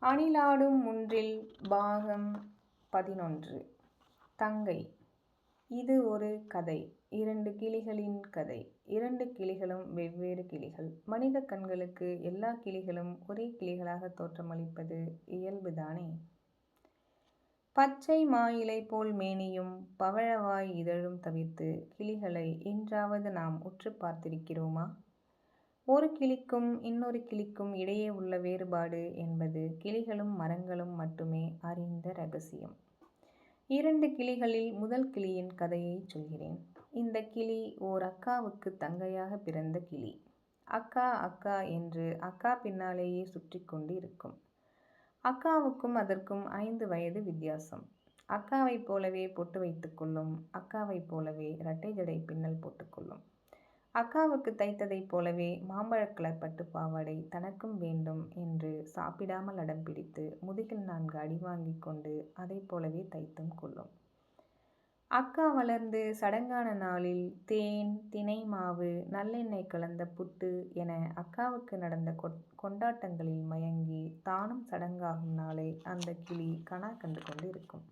அணிலாடும் முன்றில் பாகம் 11. தங்கை. இது ஒரு கதை. 2 கிளிகளின் கதை. 2 கிளிகளும் வெவ்வேறு கிளிகள். மனித கண்களுக்கு எல்லா கிளிகளும் ஒரே கிளிகளாக தோற்றமளிப்பது இயல்புதானே. பச்சை மா இலை போல் மேனியும் பவழவாய் இதழும் தவிர்த்து கிளிகளை என்றாவது நாம் உற்று பார்த்திருக்கிறோமா? ஒரு கிளிக்கும் இன்னொரு கிளிக்கும் இடையே உள்ள வேறுபாடு என்பது கிளிகளும் மரங்களும் மட்டுமே அறிந்த இரகசியம். 2 கிளிகளில் முதல் கிளியின் கதையை சொல்கிறேன். இந்த கிளி ஓர் அக்காவுக்கு தங்கையாக பிறந்த கிளி. அக்கா அக்கா என்று அக்கா பின்னாலேயே சுற்றி கொண்டு இருக்கும். அக்காவுக்கும் அதற்கும் 5 வயது வித்தியாசம். அக்காவைப் போலவே பொட்டு வைத்துக் கொள்ளும். அக்காவைப் போலவே இரட்டை ஜடை பின்னல் போட்டுக்கொள்ளும். அக்காவுக்கு தைத்ததைப் போலவே மாம்பழக் கலர் பட்டு பாவாடை தனக்கும் வேண்டும் என்று சாப்பிடாமல் அடம் பிடித்து முதுகில் 4 அடி வாங்கி கொண்டு அதைப் போலவே தைத்தும் கொள்ளும். அக்கா வளர்ந்து சடங்கான நாளில் தேன், தினை மாவு, நல்லெண்ணெய் கலந்த புட்டு என அக்காவுக்கு நடந்த கொண்டாட்டங்களில் மயங்கி தானும் சடங்காகும் நாளை அந்த கிளி கனா கண்டு கொண்டு இருக்கும்.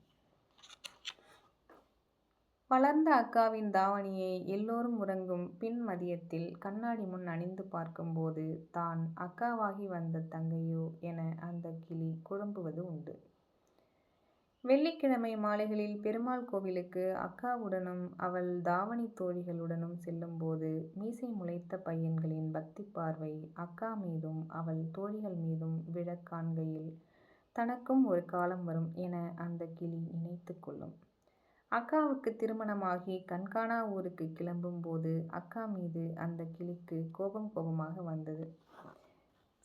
வளர்ந்த அக்காவின் தாவணியை எல்லோரும் உறங்கும் பின் மதியத்தில் கண்ணாடி முன் அணிந்து பார்க்கும்போது தான் அக்காவாகி வந்த தங்கையோ என அந்த கிளி குழம்புவது உண்டு. வெள்ளிக்கிழமை மாலைகளில் பெருமாள் கோவிலுக்கு அக்காவுடனும் அவள் தாவணி தோழிகளுடனும் செல்லும்போது மீசை முளைத்த பையன்களின் பக்தி பார்வை அக்கா மீதும் அவள் தோழிகள் மீதும் விழக் காண்கையில் தனக்கும் ஒரு காலம் வரும் என அந்த கிளி நினைத்து கொள்ளும். அக்காவுக்கு திருமணமாகி கண்காணா ஊருக்கு கிளம்பும் போது அக்கா மீது அந்த கிளிக்கு கோபமாக வந்தது.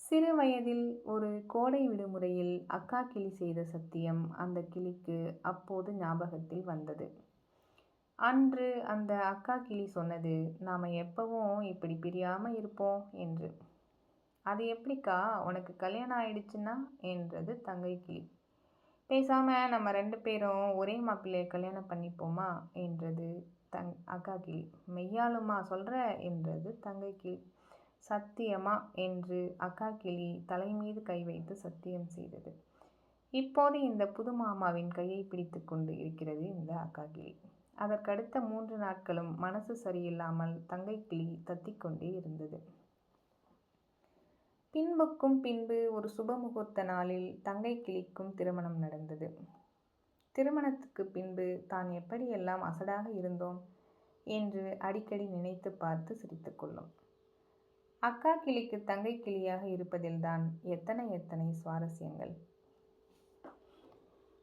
சிறு வயதில் ஒரு கோடை விடுமுறையில் அக்கா கிளி செய்த சத்தியம் அந்த கிளிக்கு அப்போது ஞாபகத்தில் வந்தது. அன்று அந்த அக்கா கிளி சொன்னது, நாம எப்பவும் இப்படி பிரியாம இருப்போம் என்று. அது எப்படிக்கா, உனக்கு கல்யாணம் ஆயிடுச்சுன்னா என்றது தங்கை கிளி. பேசாம நம்ம 2 பேரும் ஒரே மாப்பிள்ளையை கல்யாணம் பண்ணிப்போமா என்றது அக்கா கிளி. மெய்யாலுமா சொல்ற என்றது தங்கை கிளி. சத்தியமா என்று அக்கா கிளி தலை மீது கை வைத்து சத்தியம் செய்தது. இப்போது இந்த புது மாமாவின் கையை பிடித்து கொண்டு இருக்கிறது இந்த அக்கா கிளி. அதற்கடுத்த 3 நாட்களும் மனசு சரியில்லாமல் தங்கை கிளி தத்திக்கொண்டே இருந்தது. பின்பு ஒரு சுபமுகூர்த்த நாளில் தங்கை கிளிக்கும் திருமணம் நடந்தது. திருமணத்துக்கு பின்பு தான் எப்படியெல்லாம் அசடாக இருந்தோம் என்று அடிக்கடி நினைத்து பார்த்து சிரித்து கொள்ளும். அக்கா கிளிக்கு தங்கை கிளியாக இருப்பதில்தான் எத்தனை சுவாரஸ்யங்கள்.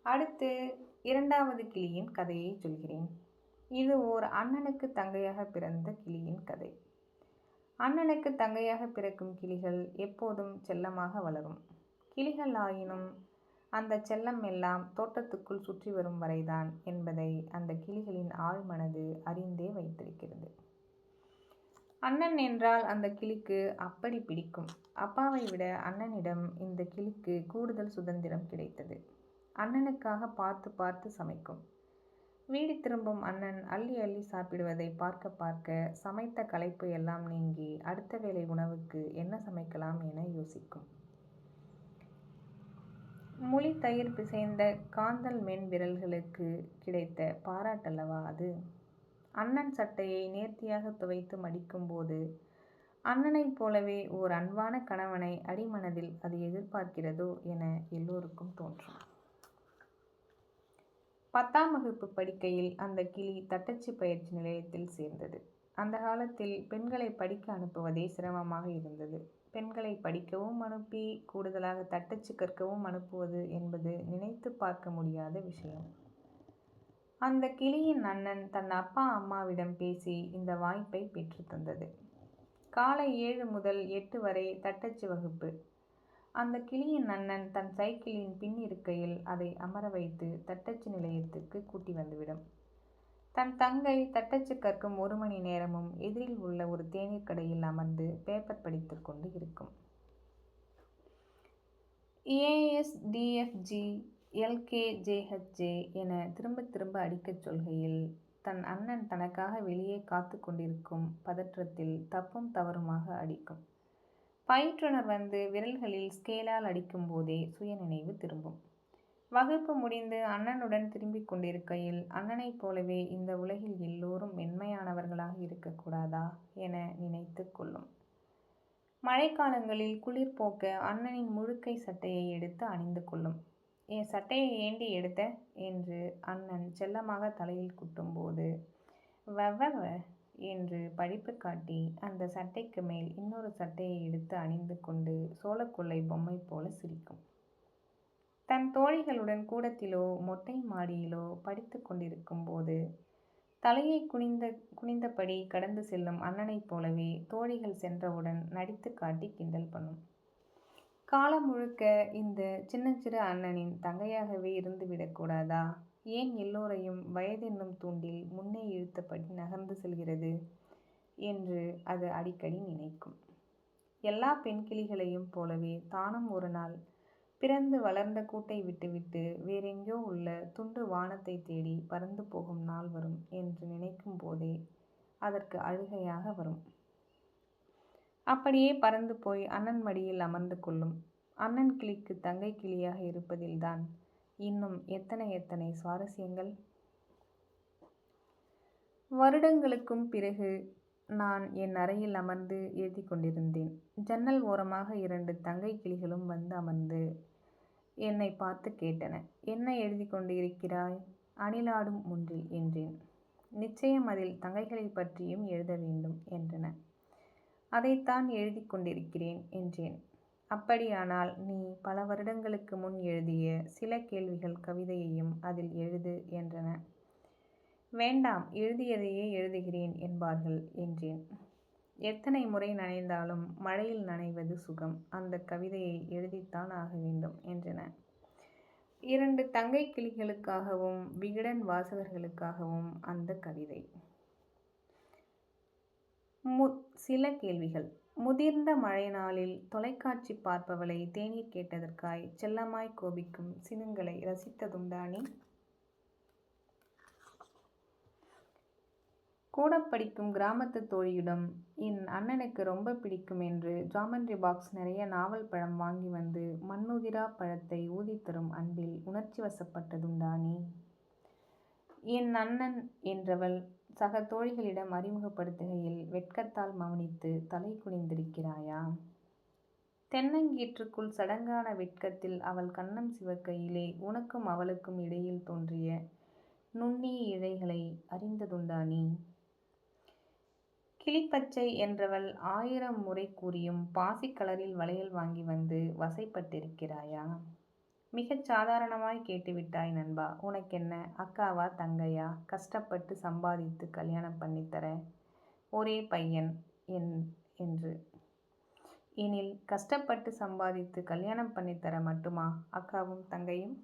அடுத்து 2வது கிளியின் கதையை சொல்கிறேன். இது ஓர் அண்ணனுக்கு தங்கையாக பிறந்த கிளியின் கதை. அண்ணனுக்கு தங்கையாக பிறக்கும் கிளிகள் எப்போதும் செல்லமாக வளரும் கிளிகள் ஆயினும் அந்த செல்லம் எல்லாம் தோட்டத்துக்குள் சுற்றி வரும் வரைதான் என்பதை அந்த கிளிகளின் ஆழ்மனது அறிந்தே வைத்திருக்கிறது. அண்ணன் என்றால் அந்த கிளிக்கு அப்படி பிடிக்கும். அப்பாவை விட அண்ணனிடம் இந்த கிளிக்கு கூடுதல் சுதந்திரம் கிடைத்தது. அண்ணனுக்காக பார்த்து சமைக்கும். வீடு திரும்பும் அண்ணன் அள்ளி அள்ளி சாப்பிடுவதை பார்க்க சமைத்த களைப்பு எல்லாம் நீங்கி அடுத்த வேளை உணவுக்கு என்ன சமைக்கலாம் என யோசிக்கும். முளி தயிர் பிசைந்த காந்தல் மென் விரல்களுக்கு கிடைத்த பாராட்டல்லவா அது. அண்ணன் சட்டையை நேர்த்தியாக துவைத்து மடிக்கும் போது அண்ணனைப் போலவே ஓர் அன்பான கணவனை அடிமனதில் அது எதிர்பார்க்கிறதோ என எல்லோருக்கும் தோன்றும். 10ஆம் வகுப்பு படிக்கையில் அந்த கிளி தட்டச்சு பயிற்சி நிலையத்தில் சேர்ந்தது. அந்த காலத்தில் பெண்களை படிக்க அனுப்புவதே சிரமமாக இருந்தது. பெண்களை படிக்கவும் அனுப்பி கூடுதலாக தட்டச்சு கற்கவும் அனுப்புவது என்பது நினைத்து பார்க்க முடியாத விஷயம். அந்த கிளியின் அண்ணன் தன் அப்பா அம்மாவிடம் பேசி இந்த வாய்ப்பை பெற்று தந்தது. காலை 7 முதல் 8 வரை தட்டச்சு வகுப்பு. அந்த கிளியின் அண்ணன் தன் சைக்கிளின் பின் இருக்கையில் அதை அமர வைத்து தட்டச்சு நிலையத்திற்கு கூட்டி வந்துவிடும். தன் தங்கை தட்டச்சு கற்கும் 1 மணி நேரமும் எதிரில் உள்ள ஒரு தேநீர் கடையில் அமர்ந்து பேப்பர் படித்து கொண்டு இருக்கும். ASDFG LKJHJ என திரும்ப அடிக்கச் சொல்கையில் தன் அண்ணன் தனக்காக வெளியே காத்து கொண்டிருக்கும் பதற்றத்தில் தப்பும் தவறுமாக அடிக்கும். பயிற்றுனர் வந்து விரல்களில் ஸ்கேலால் அடிக்கும் போதே சுயநினைவு திரும்பும். வகுப்பு முடிந்து அண்ணனுடன் திரும்பிக் கொண்டிருக்கையில், அண்ணனைப் போலவே இந்த உலகில் எல்லோரும் மென்மையானவர்களாக இருக்கக்கூடாதா என நினைத்துக் கொள்ளும். மழைக்காலங்களில் குளிர் போக்க அண்ணனின் முழுக்கை சட்டையை எடுத்து அணிந்து கொள்ளும். என் சட்டையை ஏண்டி எடுத்த என்று அண்ணன் செல்லமாக தலையில் குட்டும்போது, வவ்வவ என்று படிப்பு காட்டி அந்த சட்டைக்கு மேல் இன்னொரு சட்டையை எடுத்து அணிந்து கொண்டு சோளக்கொல்லை பொம்மை போல சிரிக்கும். தன் தோழிகளுடன் கூடத்திலோ மொட்டை மாடியிலோ படித்து கொண்டிருக்கும் போது தலையை குனிந்தபடி கடந்து செல்லும் அண்ணனைப் போலவே தோழிகள் சென்றவுடன் நடித்து காட்டி கிண்டல் பண்ணும். காலம் முழுக்க இந்த சின்னஞ்சிறு அண்ணனின் தங்கையாகவே இருந்துவிடக்கூடாதா? ஏன் எல்லோரையும் வயதென்னும் தூண்டில் முன்னே இழுத்தபடி நகர்ந்து செல்கிறது என்று அது அடிக்கடி நினைக்கும். எல்லா பெண்கிளிகளையும் போலவே தானும் ஒரு நாள் பிறந்து வளர்ந்த கூட்டை விட்டுவிட்டு வேறெங்கோ உள்ள துண்டு வானத்தை தேடி பறந்து போகும் நாள் வரும் என்று நினைக்கும் போதே அதற்கு அழுகையாக வரும். அப்படியே பறந்து போய் அண்ணன் மடியில் அமர்ந்து கொள்ளும். அண்ணன் கிளிக்கு தங்கை கிளியாக இருப்பதில்தான் இன்னும் எத்தனை எத்தனை சுவாரஸ்யங்கள்! வருடங்களுக்கும் பிறகு நான் என் அறையில் அமர்ந்து எழுதி கொண்டிருந்தேன். ஜன்னல் ஓரமாக 2 தங்கை கிளிகளும் வந்து அமர்ந்து என்னை பார்த்து கேட்டன. என்ன எழுதி கொண்டு இருக்கிறாய்? அணிலாடும் முன்றில் என்றேன். நிச்சயம் அதில் தங்கைகளை பற்றியும் எழுத வேண்டும் என்றன. அதைத்தான் எழுதி கொண்டிருக்கிறேன் என்றேன். அப்படியானால் நீ பல வருடங்களுக்கு முன் எழுதிய சில கேள்விகள் கவிதையையும் அதில் எழுது என்றன. வேண்டாம், எழுதியதையே எழுதுகிறேன் என்பார்கள் என்றேன். எத்தனை முறை நனைந்தாலும் மழையில் நனைவது சுகம், அந்த கவிதையை எழுதித்தான் ஆக வேண்டும் என்றன. 2 தங்கை கிளிகளுக்காகவும் விகடன் வாசகர்களுக்காகவும் அந்த கவிதை. சில கேள்விகள். முதிர்ந்த மழை நாளில் தொலைக்காட்சி பார்ப்பவளை தேநீர் கேட்டதற்காய் செல்லமாய் கோபிக்கும் சினுங்களை ரசித்ததுண்டா நீ? கூட படிக்கும் கிராமத்து தோழியிடம் என் அண்ணனுக்கு ரொம்ப பிடிக்கும் என்று ஜாமெண்ட்ரி பாக்ஸ் நிறைய நாவல் பழம் வாங்கி வந்து மண்ணுதிரா பழத்தை ஊதித்தரும் அன்பில் உணர்ச்சி வசப்பட்டதுண்டா நீ? என் அண்ணன் என்றவள் சக தோழிகளிடம் அறிமுகப்படுத்துகையில் வெட்கத்தால் மௌனித்து தலை குனிந்திருக்கிறாயா? தென்னங்கீற்றுக்குள் சடங்கான வெட்கத்தில் அவள் கன்னம் சிவக்கையிலே உனக்கும் அவளுக்கும் இடையில் தோன்றிய நுண்ணிய இழைகளை அறிந்ததுண்டா நீ? கிளிப்பச்சை என்றவள் 1000 முறை கூறியும் பாசிக் கலரில் வளையல் வாங்கி வந்து வசைப்பட்டிருக்கிறாயா? மிகச் சாதாரணமாய் கேட்டுவிட்டாய் நண்பா. உனக்கென்ன, அக்காவா தங்கையா? கஷ்டப்பட்டு சம்பாதித்து கல்யாணம் பண்ணித்தர ஒரே பையன் என்று. எனில் கஷ்டப்பட்டு சம்பாதித்து கல்யாணம் பண்ணித்தர மட்டுமா அக்காவும் தங்கையும்?